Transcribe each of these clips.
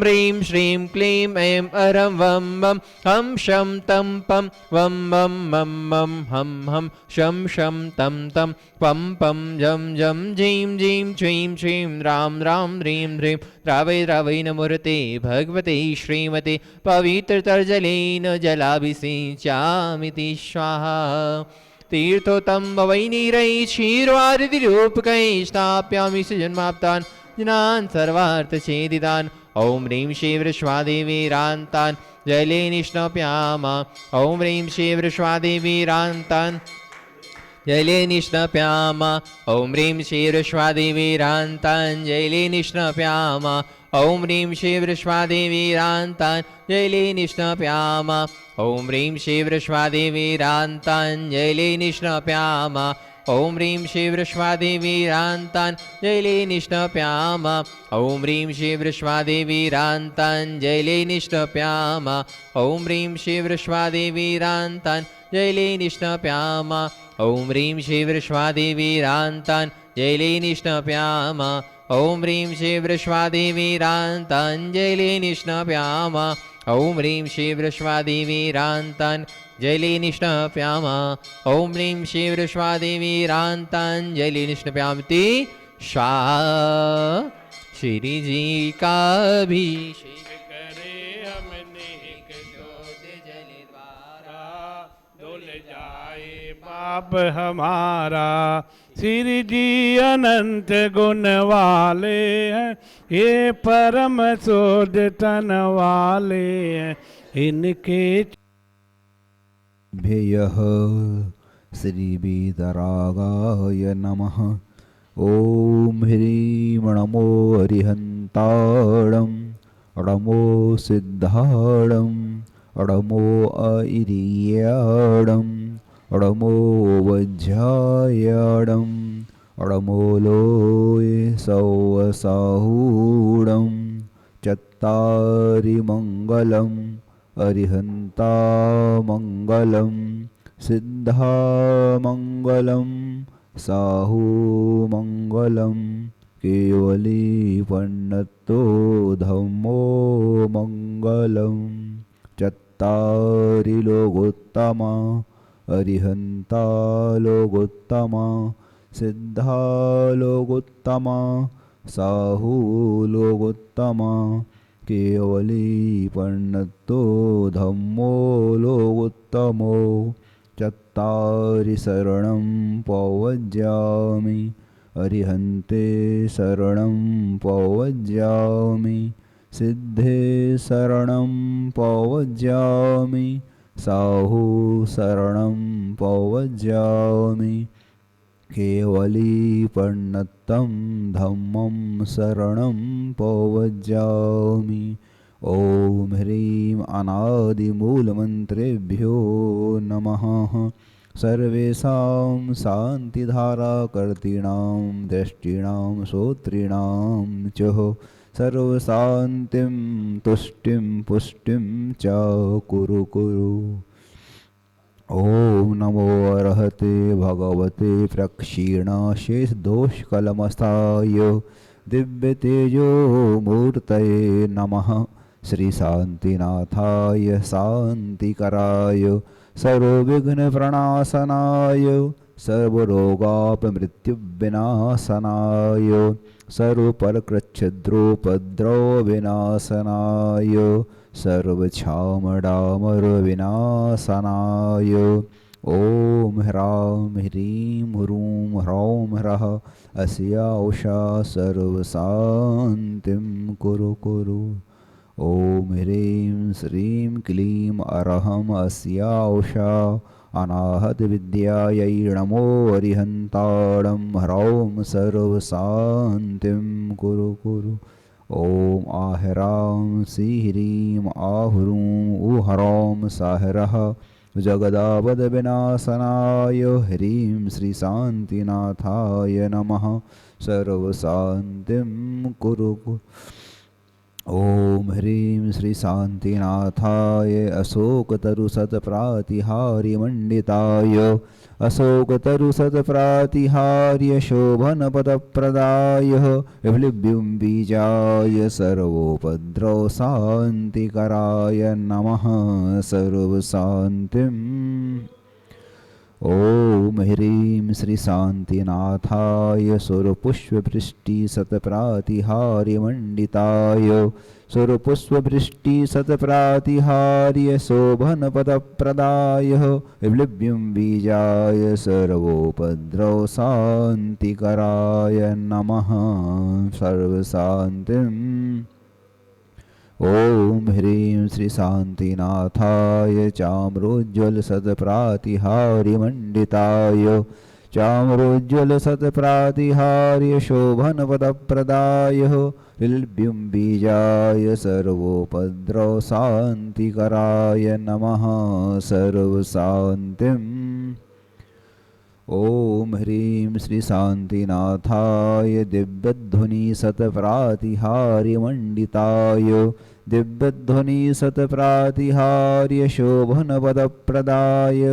ह्रीं श्रीं क्लीं ऐं अरं वं वं हं शं तं पं वं वं मं मं हं हं शं शं तं तं पं पं जं जं झीं झीं छ्रीं श्रीं रां रां ह्रीं ह्रीं द्रावय द्रावय नमोऽर्ते भगवते श्रीमते पवित्रतर्जलेन जलाभिषिञ्चामिति स्वाहा तीर्थोत्तम वैनीरै क्षीरवारिधिरूपकै स्थाप्यामि सुजन्माप्तान् जनान् सर्वार्थछेदितान् ॐ ह्रीं श्रीं वृष्वादेवीरान्तान् जले निष्णप्यामा ॐ ह्रीं श्रीं वृष्वादेवीरान्तान् जले निष्णप्यामा ॐ ह्रीं श्रीं वृष्वादेवीरान्तान् जले निष्णप्यामा ॐ ह्रीं श्रीं वृष्वादेवीरान्तान् जले निष्णप्यामा ॐ ह्रीं श्रीं वृष्वादेवीरान्तान् जले निष्णप्यामा ॐ ह्रीं श्रीं वृष्वादेवीरान्तान् जले निष्णप्यामा ॐ ह्रीं श्रीं वृष्वादेवीरान्तान् जले निष्णप्यामा ॐ ह्रीं श्रीं वृष्वादेवीरान्तान् जले निष्णप्यामा ॐ ह्रीं श्रीं वृष्वादेवीरान्तान् जले निष्णप्यामा ॐ ह्रीं श्रीं वृष्वादेवीरान्तान् जले निष्णप्यामा ॐ ह्रीं श्रीं वृष्वादेवीरान्तान् जले निष्णप्यामा ॐ ह्रीं श्रीं वृष्वादेवीरान्तान् जले निष्णप्यामिति स्वाहा। श्री जी का अभिषेक करे हमने ज्योत जल द्वारा धुल जाए पाप हमारा। श्री जी अनंत गुण वाले हैं, ये परम शोध तन वाले हैं, इनके भेयः श्रीवीतरागाय नमः। ॐ ह्रीं नमो अरिहन्ताणं नमो सिद्धाणं नमो ऐरियाणं नमो वज्रायाणं नमो लोये सौवसाहूणं चत्तारि मङ्गलम् अरिहन्ता मङ्गलं सिद्धा मङ्गलं साहू मङ्गलं केवली पन्नतो धम्मो मङ्गलं चत्तारि लोकोत्तमा अरिहन्ता लोकोत्तमा सिद्धा लोकोत्तमा साहू लोकोत्तमा केवली पन्नतो धम्मो लोकोत्तमो चत्तारि शरणं पवज्यामि अरिहन्ते शरणं पवज्यामि सिद्धे शरणं पवज्यामि साहू शरणं पवज्यामि केवली पन्नतं धम्मं शरणं पवज्यामि। ॐ ह्रीं अनादिमूलमन्त्रेभ्यो नमः। सर्वेषां शान्तिधाराकर्तॄणां दृष्टीणां श्रोतॄणां च सर्वशान्तिं तुष्टिं पुष्टिं च कुरु कुरु। ॐ नमो अर्हते भगवते प्रक्षीणाशेषदोषकलमस्ताय दिव्यतेजो मूर्तये नमः। श्रीशान्तिनाथाय शान्तिकराय सर्वविघ्नप्रणाशनाय सर्वरोगापमृत्युविनाशनाय सर्वपरकृच्छिद्रोपद्रवविनाशनाय सर्वक्षामडामरविनाशनाय ॐ ह्रां ह्रीं ह्रूं ह्रौं ह्रः अस्या उषा सर्वशान्तिं कुरु कुरु। ॐ ह्रीं श्रीं क्लीं अरहम् अस्या उषा अनाहतविद्यायै नमो अरिहन्ताणं ह्रौं सर्वशान्तिं कुरु कुरु। ॐ आह्रां श्रीह्रीं आह्रूं उह्रौं साह्रः जगदापदविनाशनाय ह्रीं श्रीशान्तिनाथाय नमः सर्वशान्तिं कुरु कुरु। ॐ ह्रीं श्रीशान्तिनाथाय अशोकतरुशतप्रातिहार्यमण्डिताय अशोकतरुसत्प्रातिहार्य शोभनपदप्रदाय विभ्लिभ्युं बीजाय सर्वोपद्रव शान्तिकराय नमः सर्वशान्तिम् ॐ ह्रीं श्री शान्तिनाथाय सुरपुष्पवृष्टिशतप्रातिहार्यमण्डिताय सुरपुष्पवृष्टिशतप्रातिहार्य शोभनपदप्रदाय विभ्लिभ्युं बीजाय सर्वोपद्रव शान्तिकराय नमः सर्वशान्तिम् ॐ ह्रीं श्री शान्तिनाथाय चाम्रोज्ज्वलसत्प्रातिहार्यमण्डिताय चाम्रोज्ज्वलसत्प्रातिहार्य शोभनपदप्रदाय विभ्लिभ्युं बीजाय सर्वोपद्रव शान्तिकराय नमः सर्वशान्तिम् ॐ ह्रीं श्री शान्तिनाथाय दिव्यध्वनिसत्प्रातिहार्यमण्डिताय दिव्यध्वनिसत्प्रातिहार्य शोभनपदप्रदाय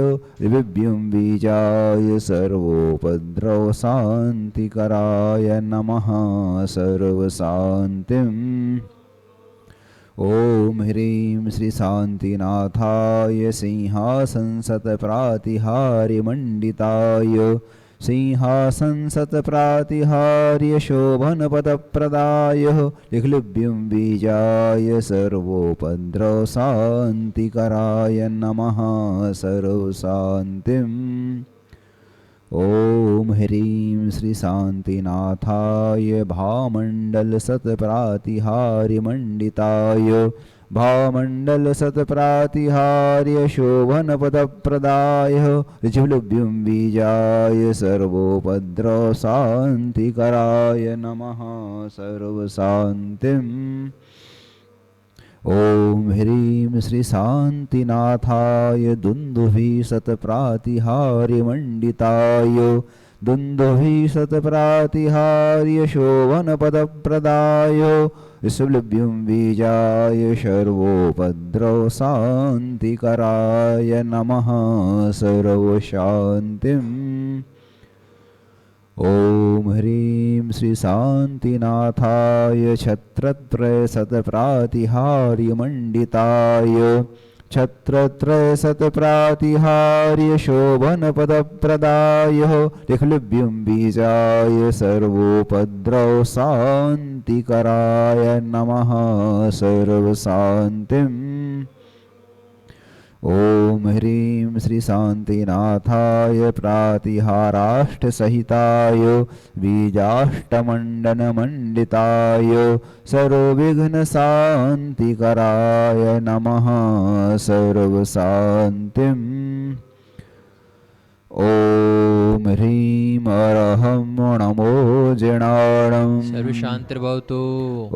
विभ्युं बीजाय सर्वोपद्रव शान्तिकराय नमः सर्वशान्तिम् ॐ ह्रीं श्री शान्तिनाथाय सिंहासनसत्प्रातिहार्यमण्डिताय सिंहासनसत्प्रातिहार्य शोभनपदप्रदाय विभ्लिभ्युं बीजाय सर्वोपद्रव शान्तिकराय नमः सर्वशान्तिम् ॐ ह्रीं श्री शान्तिनाथाय भामण्डलसत्प्रातिहार्यमण्डिताय भामण्डलसत्प्रातिहार्य शोभनपदप्रदाय विभ्लिभ्युं बीजाय सर्वोपद्रव शान्तिकराय नमः सर्वशान्तिम् ॐ ह्रीं श्री शान्तिनाथाय दुन्दुभिसत्प्रातिहार्यमण्डिताय दुन्दुभिसत्प्रातिहार्य शोभनपदप्रदाय विभ्लिभ्युं बीजाय सर्वोपद्रव शान्तिकराय नमः सर्वशान्तिम् ॐ ह्रीं श्री शान्तिनाथाय छत्रत्रयसत्प्रातिहार्यमण्डिताय छत्रत्रयसत्प्रातिहार्य शोभनपदप्रदाय विभ्लिभ्युं बीजाय सर्वोपद्रव शान्तिकराय नमः सर्वशान्तिम् ॐ ह्रीं श्री शान्तिनाथाय प्रातिहाराष्टसहिताय बीजाष्टमण्डनमण्डिताय सर्वविघ्नशान्तिकराय नमः सर्वशान्तिम् ॐ ह्रीं अरहं नमो जिणाणं सर्वशान्तिर्भवतु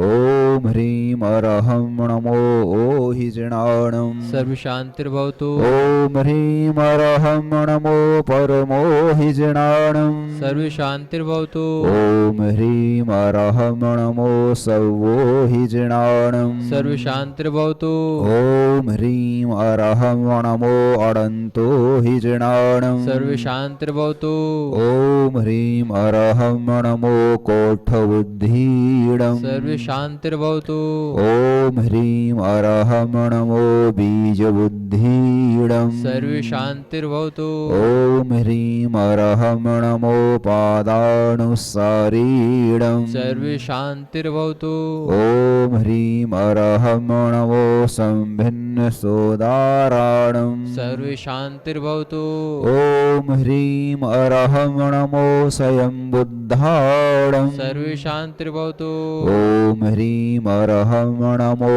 ॐ ह्रीं अरहं नमो ओहि जिणाणं सर्वशान्तिर्भवतु ॐ ह्रीं अरहं नमो परमोहि जिणाणं सर्वशान्तिर्भवतु ॐ ह्रीं अरहं नमो सवोहि जिणाणं सर्वशान्तिर्भवतु ॐ ह्रीं अरहं नमो अडन्तो हि जिणाणं सर्वशान्तिर्भवतु ॐ ह्रीं अरहं नमो कोठबुद्धीडं सर्वशान्तिर्भवतु ॐ ह्रीं अरहं नमो बीजबुद्धीडं सर्वशान्तिर्भवतु ॐ ह्रीं अरहं नमो पादानुसारीडं सर्वशान्तिर्भवतु ॐ ह्रीं अरहं नमो संभिन्नसोदाराणं सर्वशान्तिर्भवतु ॐ ह्रीं अरहं नमो स्वयंबुद्धाणं सर्वशान्तिर्भवतु ॐ ह्रीं अरहं नमो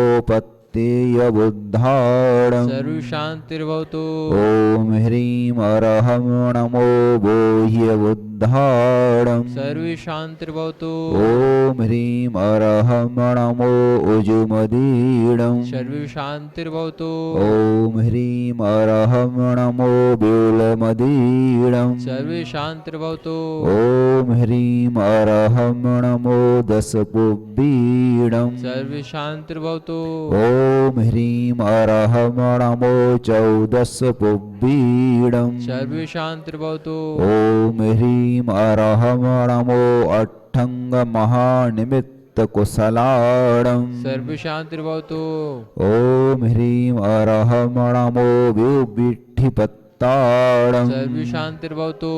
पत्तेयबुद्धाणं सर्वशान्तिर्भवतु ॐ ह्रीं अरहं नमो बोह्यबुद्धाणं सर्वशान्तिर्भवतु ॐ ह्रीं अरहं नमो उजुमदीडं सर्वशान्तिर्भवतु ॐ ह्रीं अरहं नमो ब्यूलमदीडं सर्वशान्तिर्भवतु ॐ ह्रीं अरहं नमो दशपुब्बीडं सर्वशान्तिर्भवतु ॐ ॐ ह्रीं अरहं नमो 14 पुब्बीडम् सर्वे शान्तिर्भवतु ॐ ह्रीं अरहं नमो अट्ठङ्गमहानिमित्तकुशलाडम् सर्वे शान्तिर्भवतु ॐ ह्रीं अरहं नमो विविट्ठिपत्ताडम् सर्वे शान्तिर्भवतु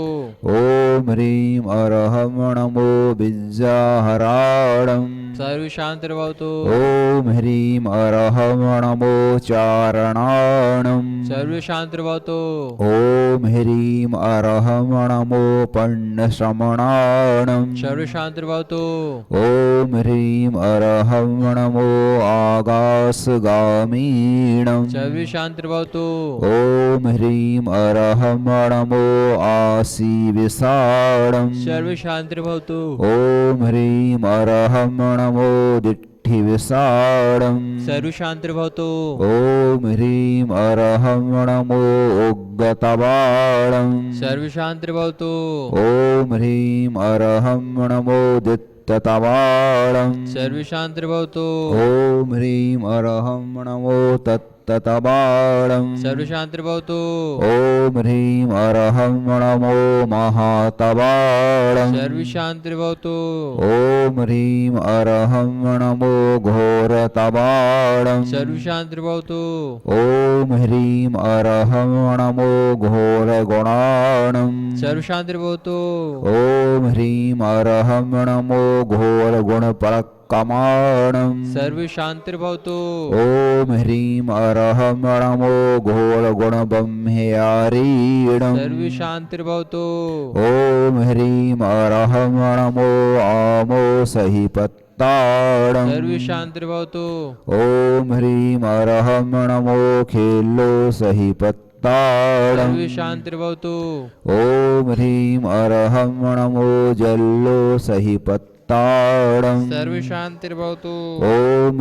ॐ ह्रीं अरहं नमो विद्याहराडम् सर्वे शान्तिर्भवतु ॐ ह्रीं अरहं नमो चारणाणम् सर्वे शान्तिर्भवतु ॐ ह्रीं अरहं नमो पण्यश्रमणाणम् सर्वे शान्तिर्भवतु ॐ ह्रीं अरहं नमो आकाशगामीणम् सर्वे शान्तिर्भवतु ॐ ह्रीं अरहं नमो आसीविसाडम् सर्वे शान्तिर्भवतु ॐ ह्रीं अरहं नमो दिट्ठिविसाडम् सर्वे शान्तिर्भवतु ॐ ह्रीं अरहं नमो उग्गतबाणम् सर्वे शान्तिर्भवतु ॐ ह्रीं अरहं नमो दित्ततबाणम् सर्वे शान्तिर्भवतु ॐ ह्रीं अरहं नमो तत्ततबाणम् सर्वे शान्तिर्भवतु ॐ ह्रीं अरहं नमो महातबाणम् सर्वे शान्तिर्भवतु ॐ ह्रीं अरहं नमो घोरतबाणम् सर्वे शान्तिर्भवतु ॐ ह्रीं अरहं नमो घोरगुणाणम् सर्वे शान्तिर्भवतु ॐ ह्रीं अरहं नमो घोरगुणपरकमाणम् सर्वे शान्तिर्भवतु ॐ ह्रीं अरहं नमो घोरगुणब्रह्मयारीणम् सर्वे शान्तिर्भवतु ॐ ह्रीं अरहं नमो आमोसहिपत्ताणम् सर्वे शान्तिर्भवतु ॐ ह्रीं अरहं नमो खेल्लोसहिपत्ताणम् सर्वे शान्तिर्भवतु ॐ ह्रीं अरहं नमो जल्लोसहिपत्ताणम् सर्वे शान्तिर्भवतु ॐ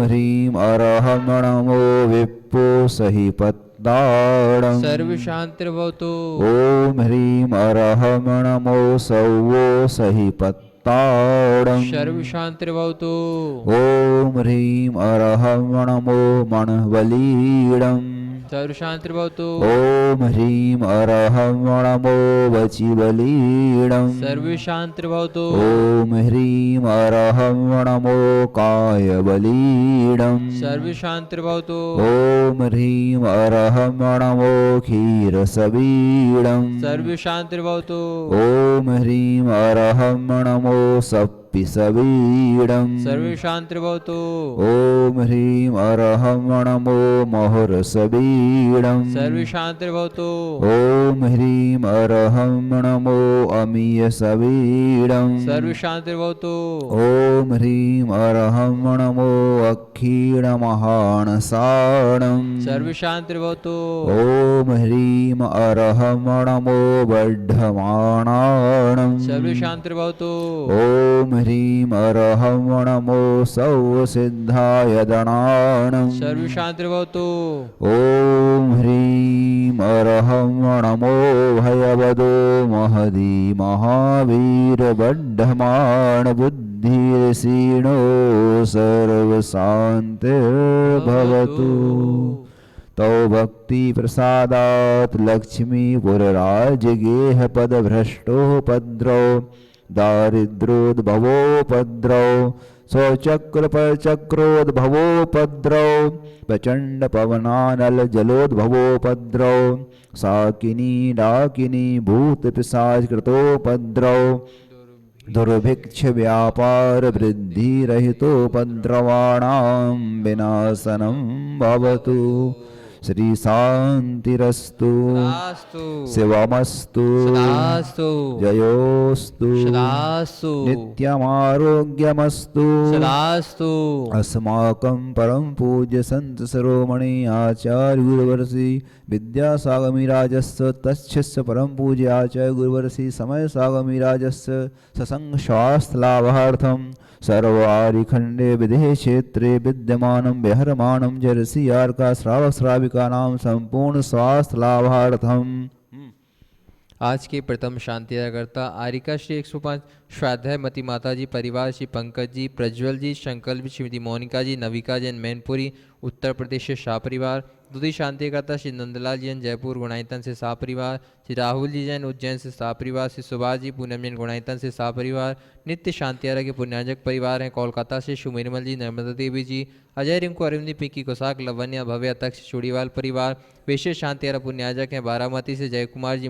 ह्रीं अरहं नमो विप्पोसहिपत्ताणम् सर्वे शान्तिर्भवतु ॐ ह्रीं अरहं नमो सौवोसहिपत्ताणम् सर्वे शान्तिर्भवतु ॐ ह्रीं अरहं नमो मणबलीडम् सर्वे शान्तिर्भवतु ॐ ह्रीं अरहं नमो वचिबलीडम् सर्वे शान्तिर्भवतु ॐ ह्रीं अरहं नमो कायबलीडम् सर्वे शान्तिर्भवतु ॐ ह्रीं अरहं नमो क्षीरसबीडम् सर्वे शान्तिर्भवतु ॐ ह्रीं अरहं नमो सप्पिसबीडम् सर्वे शान्तिर्भवतु ॐ ह्रीं अरहं नमो महुरसबीडम् सर्वे शान्तिर्भवतु ॐ ह्रीं अरहं नमो अमीयसबीडम् सर्वे शान्तिर्भवतु ॐ ह्रीं अरहं नमो अक्षीणमहानसाणम् सर्वे शान्तिर्भवतु ॐ ह्रीं अरहं नमो बड्ढमाणाणम् सर्वे शान्तिर्भवतु ॐ ह्रीं अरहं नमो सौसिद्धाय दणाणम् सर्वे शान्तिर्भवतु ॐ ह्रीं अरहं नमो भयवदो महदी महावीरबड्ढमाण बुद्धिर्षीणो सर्वशान्तिर्भवतु तौ भक्तिप्रसादात् लक्ष्मीपुरराजगेहपदभ्रष्टोपद्रौ दारिद्र्योद्भवोपद्रौ स्वचक्रपरचक्रोद्भवोपद्रौ प्रचण्डपवनानलजलोद्भवोपद्रौ साकिनी डाकिनी भूतपिशाचकृतोपद्रौ दुर्भिक्षव्यापारवृद्धिरहितोपद्रवाणां विनाशनं भवतु श्री शान्तिरस्तु सदास्तु शिवमस्तु सदास्तु जयोस्तु सदास्तु नित्यमारोग्यमस्तु सदास्तु अस्माकं परम पूज्य संत शिरोमणि आचार्य गुरुवर्षि विद्यासागमिराजस्य तच्छिष्य परम पूज्य आचार्य गुरुवर्षि समय सागमिराजस्य ससंग स्वास्थ्य लाभार्थं सर्वारिखंडे विदेह क्षेत्रे विद्यमानं व्यहरमानं जरसियार्का श्रावक श्राविकानां संपूर्ण स्वास्थ्य लाभार्थम। आज के प्रथम शांति करता आरिका श्री 105 श्राद्धाय मती माता जी परिवार श्री पंकज जी, प्रज्वल जी, शंकर जी, श्रीमती मोनिका जी, नविका जैन मैनपुरी उत्तर प्रदेश से शाह परिवार, दूधी शांतिकर्ता श्री नंदलाल जैन जयपुर गुणायतन से शाह परिवार, श्री राहुल जी जैन उज्जैन से शाह परिवार, श्री सुभाष जी पूनम जैन गुणायतन से शाह परिवार, नित्य शांतियारा के पुण्याजक परिवार हैं कोलकाता से शुमिरमल जी, नर्मदा देवी जी, अजय रिंकू अरविंदी पिंकी कोसाक लवन्या भव्य अतक्ष चूड़ीवाल परिवार, विशेष शांतियारा पुण्याजक हैं बारामती से जय कुमार जी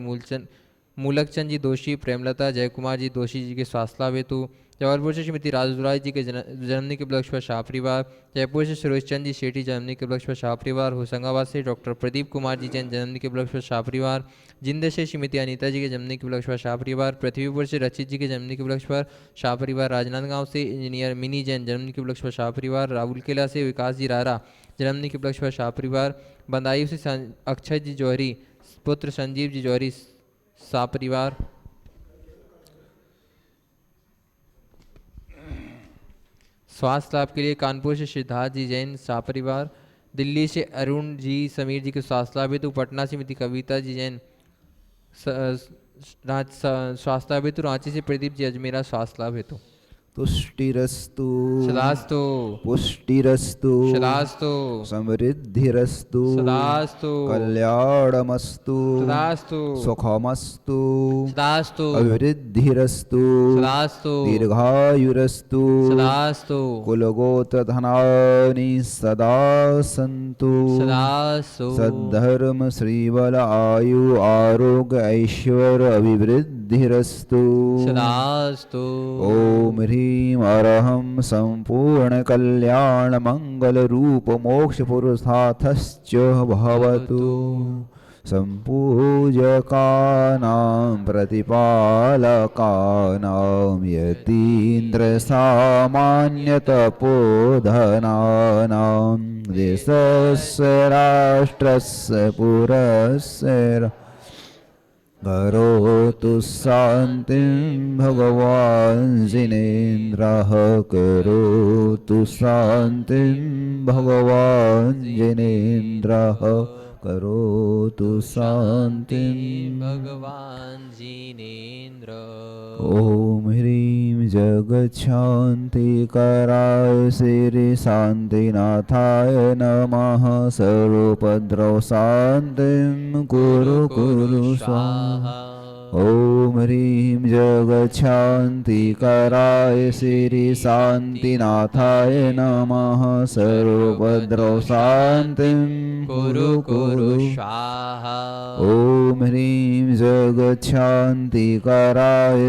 मूलकचंद जी दोषी, प्रेमलता जय कुमार जी दोषी जी के स्वास्थ्य हेतु, जबलपुर से श्रीमती राजदुराज जी के जन्मदिन के उपलक्ष्य पर शाह परिवार, जयपुर से सुरेश चंद जी शेठी जन्मदिन के उपलक्ष्य पर शाह परिवार, होशंगाबाद से डॉक्टर प्रदीप कुमार जी जैन जन्मदिन के उपलक्ष्य पर शाह परिवार, जिंद से श्रीमती अनीता जी के जन्मदिन के उपलक्ष्य पर शाह परिवार, पृथ्वीपुर से रचित जी के जन्मदिन के उपलक्ष्य पर शाह परिवार, राजनांदगांव से इंजीनियर मिनी जैन जन्मदिन के उपलक्ष्य पर शाह परिवार, राहुल किला से विकास जी रारा जन्मदिन के उपलक्ष्य पर शाह परिवार, बंदायू से अक्षय जी जौहरी पुत्र संजीव जी जौहरी शाह परिवार, स्वास्थ्य लाभ के लिए कानपुर से सिद्धार्थ जी जैन शाह परिवार, दिल्ली से अरुण जी समीर जी के स्वास्थ्य लाभ हेतु, पटना से मिति कविता जी जैन स्वास्थ्य लाभ हेतु, रांची से प्रदीप जी अजमेरा स्वास्थ्य लाभ हेतु। तुष्टिरस्तु सदास्तु पुष्टिरस्तु सदास्तु समृद्धिरस्तु सदास्तु कल्याणमस्तु सदास्तु सुखमस्तु सदास्तु अभिवृद्धिरस्तु सदास्तु दीर्घायुरस्तु सदास्तु कुलगोत्रधनानि सदा सन्तु सदास्तु सद्धर्म श्रीबल आयु आरोग्य ऐश्वर्य अभिवृद्धिरस्तु सदास्तु। ओम ह्रीं अरहं संपूर्ण कल्याण मंगल रूप मोक्ष पुरुषार्थश्च भवतु। संपूजकानां प्रतिपालकानां यतीन्द्र सामान्यतपोधनानां देशस्य राष्ट्रस्य पुरस्य करोतु शान्तिं भगवान् जिनेन्द्रः करोतु शान्तिं भगवान् जिनेन्द्रः करोतु शान्तिं भगवान् जिनेन्द्र। ॐ ह्रीं जगच्छान्तिकराय श्री शान्तिनाथाय नमः। सर्वोपद्रव शान्तिं कुरु कुरु स्वाहा। ॐ ह्रीं जगच्छान्तिकराय श्री शान्तिनाथाय नमः। सर्वोपद्रव शान्तिं कुरु कुरु स्वाहा। ॐ ह्रीं जगच्छान्तिकराय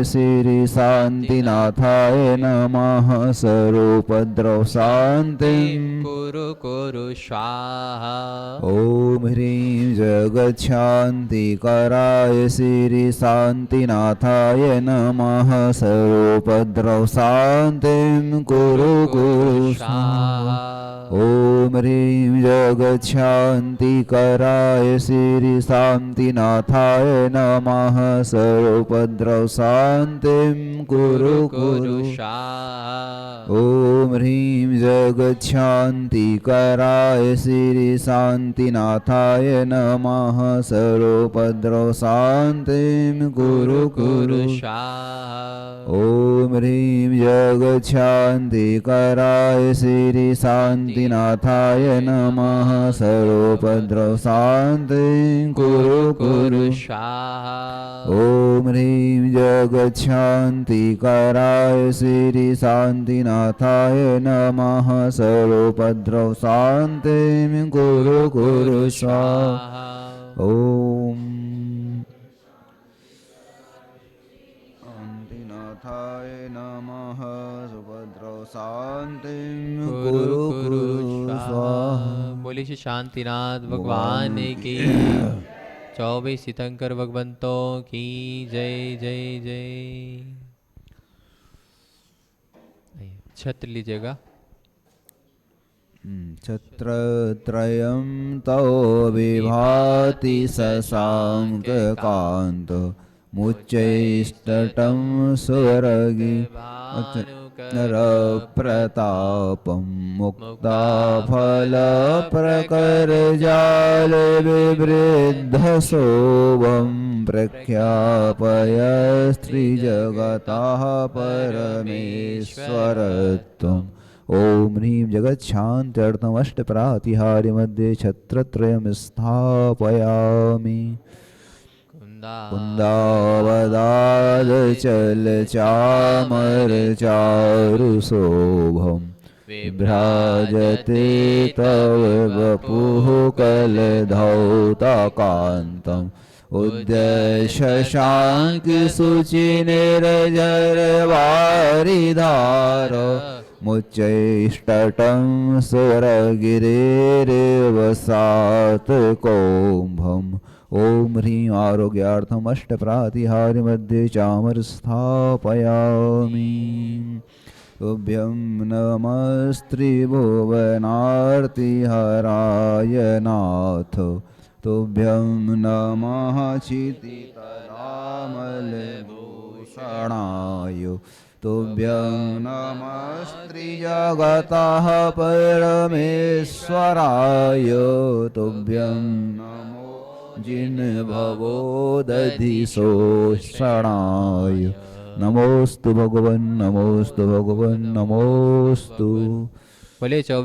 श्री शान्तिनाथाय नमः। सर्वोपद्रव शान्तिं कुरु कुरु स्वाहा। ॐ ह्रीं जगच्छान्तिकराय श्री शान्तिनाथाय नमः। सर्वोपद्रव शान्तिं कुरु कुरु स्वाहा। ॐ ह्रीं जगच्छान्तिकराय श्री शान्तिनाथाय नमः। सर्वोपद्रव शान्तिं कुरु कुरु स्वाहा। ॐ ह्रीं जगच्छान्तिकराय श्री शान्तिनाथाय नमः। सर्वोपद्रव शान्तिं कुरु कुरु स्वाहा। ॐ ह्रीं जगच्छान्तिकराय श्री शान्तिनाथाय नमः। सर्वोपद्रव शान्तिं कुरु कुरु स्वाहा। ॐ ह्रीं जगच्छान्तिकराय श्री शान्तिनाथाय नमः। सर्वोपद्रव शान्तिं कुरु कुरु स्वाहा। ॐ शान्तिनाथाय नमः। सुभद्रव शान्तिं कुरु कुरु स्वाहा। बोले श्री शांतिनाथ भगवान की 24 तीर्थंकर भगवंतों की जय जय जय। छत्र लीजिएगा। छत्रत्रयं तव विभाति शशाङ्ककान्त मुच्चैस्तटं स्वर्गे नरप्रतापं मुक्ताफलप्रकरजालविवृद्धशोभं प्रख्यापय स्त्रीजगतः परमेश्वरत्वम् ॐ ह्रीं जगच्छान्त्यर्थमष्टप्रातिहार्यमध्ये छत्रत्रयं स्थापयामि कुन्दावदादचलचामरचारुशोभं विभ्राजते तव वपुः कलधौताकान्तम् उद्यशशाङ्किशुचिनिरजरवारिधार मुच्चैष्टटं सुरगिरेर्वसात्कोम्भम् ॐ ह्रीं आरोग्यार्थम् अष्टप्रातिहार्यमध्ये चामरस्थापयामि तुभ्यं नमस्त्रिभुवनार्तिहराय नाथ तुभ्यं नमः चितितरामलभूषणाय तुभ्यं नमस्त्रिजगतः परमेश्वराय तुभ्यं नमो जिन्भवोदधिशोषणाय नमोस्तु भगवन् नमोस्तु भगवन् नमोस्तु भले